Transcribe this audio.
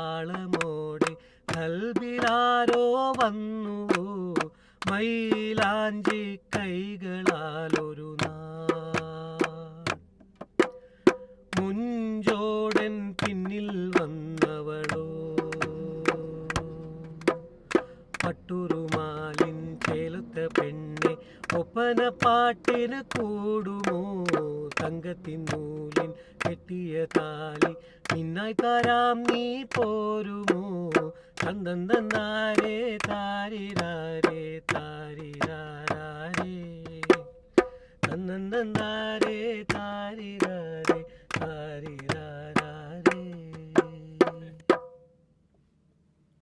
താളമോടെ കൽബിലാരോ വന്നുവോ മൈലാഞ്ചി കൈകളാലൊരു മുഞ്ചോടൻ പിന്നിൽ വന്നവളോ പട്ടുറുമാലിൻ ചേലുത്ത പെണ്ണെ ഒപ്പന പാട്ടിന് കൂടുമോ തങ്കത്തിൻ നൂലിൻ കെട്ടിയ താലി നിന്നായി തരാം നീ പോരുമോ തന്തന്തന്നാരേ താരിരാരേ താരിരാരേ തന്തന്തന്നാരേ താരിരാരേ